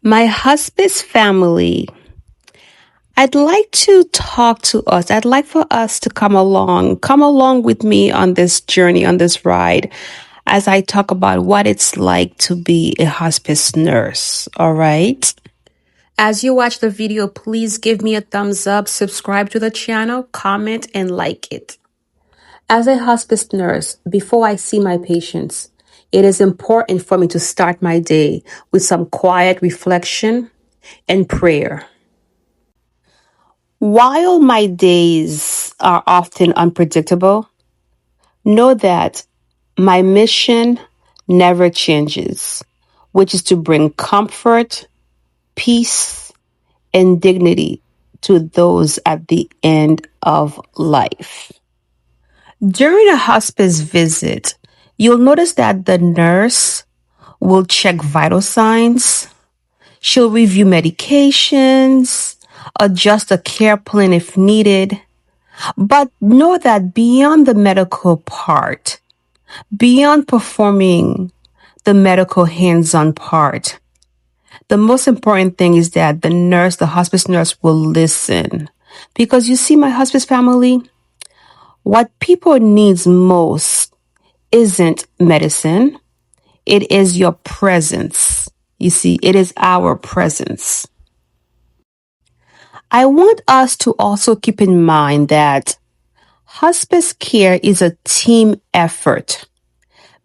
My hospice family, I'd like to talk to us. I'd like for us to come along with me on this journey, on this ride, as I talk about what it's like to be a hospice nurse. All right. As you watch the video, please give me a thumbs up, subscribe to the channel, comment, and like it. As a hospice nurse, before I see my patients, it is important for me to start my day with some quiet reflection and prayer. While my days are often unpredictable, know that my mission never changes, which is to bring comfort, peace, and dignity to those at the end of life. During a hospice visit, you'll notice that the nurse will check vital signs. She'll review medications, adjust a care plan if needed. But know that beyond the medical part, beyond performing the medical hands-on part, the most important thing is that the hospice nurse will listen. Because you see, my hospice family, what people needs most isn't medicine. It is your presence. You see, it is our presence. I want us to also keep in mind that hospice care is a team effort.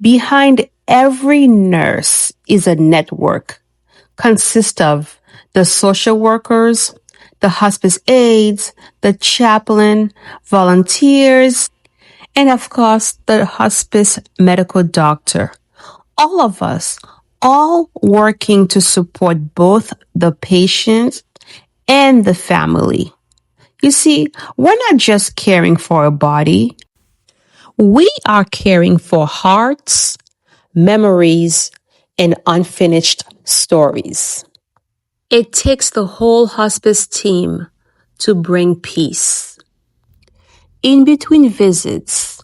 Behind every nurse is a network, consists of the social workers, the hospice aides, the chaplain, volunteers, and of course, the hospice medical doctor. All of us, all working to support both the patient and the family. You see, we're not just caring for a body. We are caring for hearts, memories, and unfinished stories. It takes the whole hospice team to bring peace. In between visits,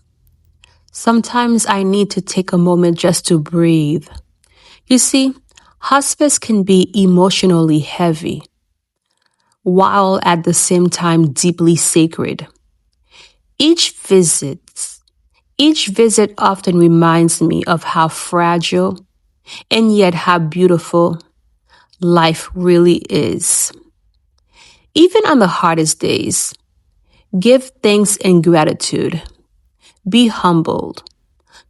sometimes I need to take a moment just to breathe. You see, hospice can be emotionally heavy, while at the same time deeply sacred. Each visit often reminds me of how fragile and yet how beautiful life really is. Even on the hardest days, give thanks and gratitude. Be humbled.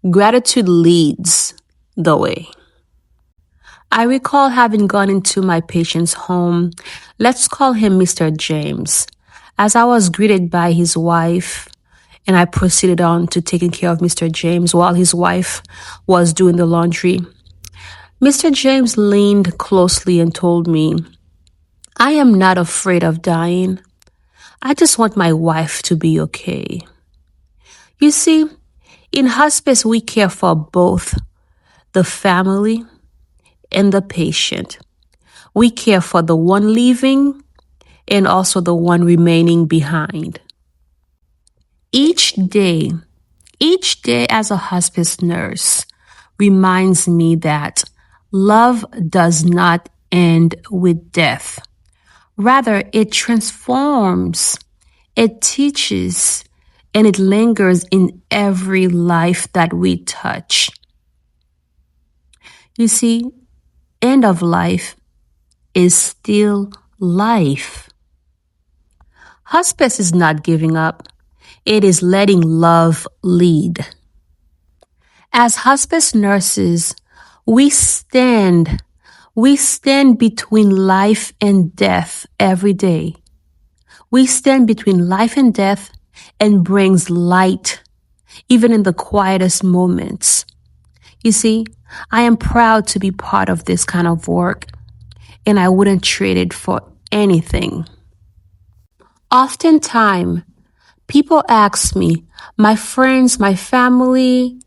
Gratitude leads the way. I recall having gone into my patient's home. Let's call him Mr. James. As I was greeted by his wife, and I proceeded on to taking care of Mr. James while his wife was doing the laundry. Mr. James leaned closely and told me, "I am not afraid of dying. I just want my wife to be okay." You see, in hospice, we care for both the family and the patient. We care for the one leaving and also the one remaining behind. Each day as a hospice nurse reminds me that love does not end with death. Rather, it transforms, it teaches, and it lingers in every life that we touch. You see, end of life is still life. Hospice is not giving up. It is letting love lead. As hospice nurses, we stand between life and death every day. We stand between life and death and brings light even in the quietest moments. You see, I am proud to be part of this kind of work, and I wouldn't trade it for anything. Oftentimes, people ask me, my friends, my family,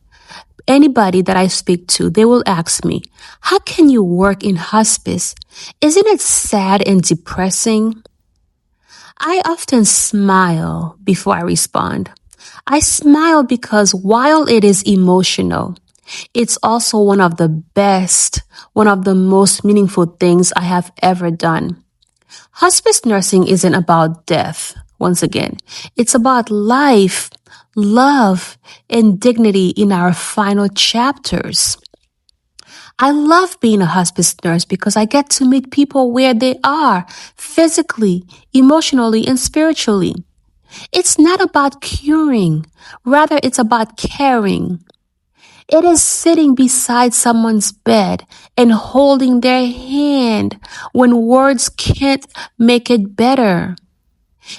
anybody that I speak to, they will ask me, "How can you work in hospice? Isn't it sad and depressing?" I often smile before I respond. I smile because while it is emotional, It's also one of the best, one of the most meaningful things I have ever done. Hospice nursing isn't about death, once again. It's about life, love, and dignity in our final chapters. I love being a hospice nurse because I get to meet people where they are, physically, emotionally, and spiritually. It's not about curing, rather it's about caring. It is sitting beside someone's bed and holding their hand when words can't make it better.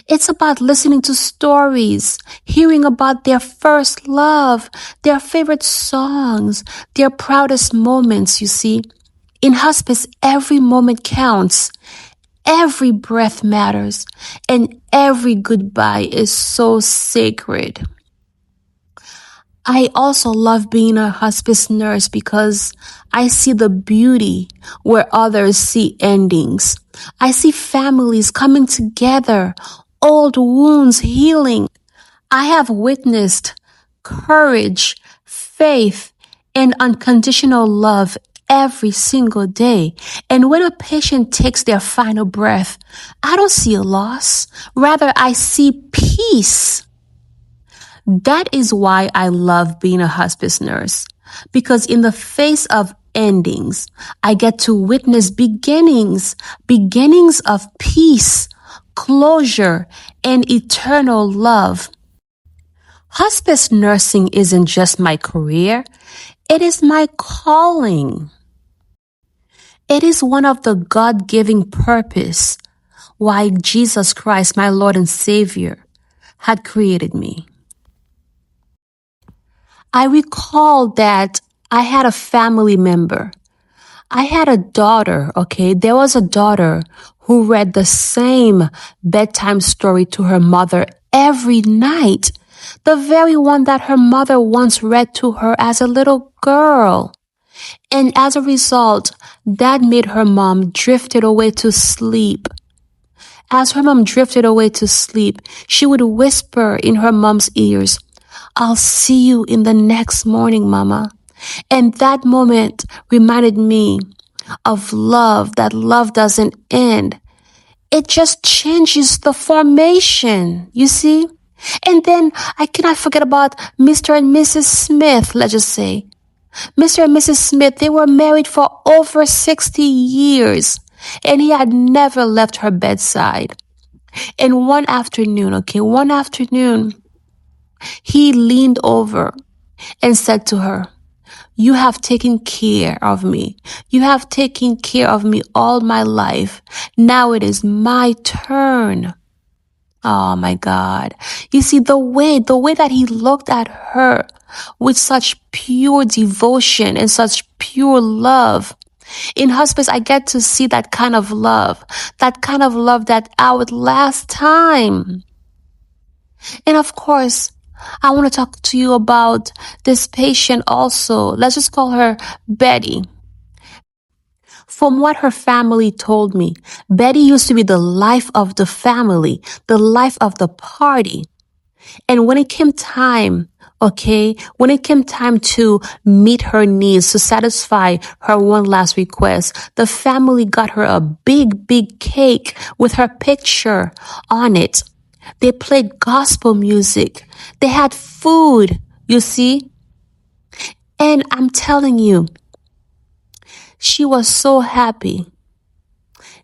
It's about listening to stories, hearing about their first love, their favorite songs, their proudest moments, you see. In hospice, every moment counts. Every breath matters, and every goodbye is so sacred. I also love being a hospice nurse because I see the beauty where others see endings. I see families coming together, old wounds healing. I have witnessed courage, faith, and unconditional love every single day. And when a patient takes their final breath, I don't see a loss. Rather, I see peace. That is why I love being a hospice nurse, because in the face of endings, I get to witness beginnings of peace, closure, and eternal love. Hospice nursing isn't just my career, it is my calling. It is one of the God-given purpose why Jesus Christ, my Lord and Savior, had created me. I recall that I had a family member. I had a daughter, okay? There was a daughter who read the same bedtime story to her mother every night, the very one that her mother once read to her as a little girl. And as a result, that made her mom drifted away to sleep. As her mom drifted away to sleep, she would whisper in her mom's ears, "I'll see you in the next morning, Mama." And that moment reminded me of love, that love doesn't end. It just changes the formation, you see? And then I cannot forget about Mr. and Mrs. Smith, let's just say. Mr. and Mrs. Smith, they were married for over 60 years, and he had never left her bedside. And one afternoon, he leaned over and said to her, "You have taken care of me. You have taken care of me all my life. Now it is my turn." Oh my God. You see, the way that he looked at her with such pure devotion and such pure love. In hospice, I get to see that kind of love that outlasts time. And of course, I want to talk to you about this patient also. Let's just call her Betty. From what her family told me, Betty used to be the life of the family, the life of the party. And when it came time, to meet her needs, to satisfy her one last request, the family got her a big, big cake with her picture on it. They played gospel music. They had food, you see? And I'm telling you, she was so happy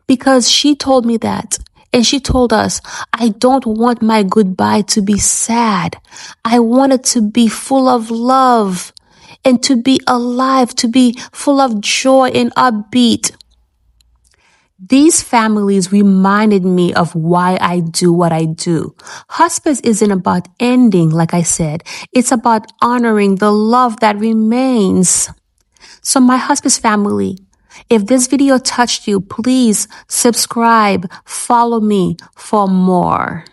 because she told me that. And she told us, "I don't want my goodbye to be sad. I want it to be full of love and to be alive, to be full of joy and upbeat." These families reminded me of why I do what I do. Hospice isn't about ending, like I said. It's about honoring the love that remains. So my hospice family, if this video touched you, please subscribe, follow me for more.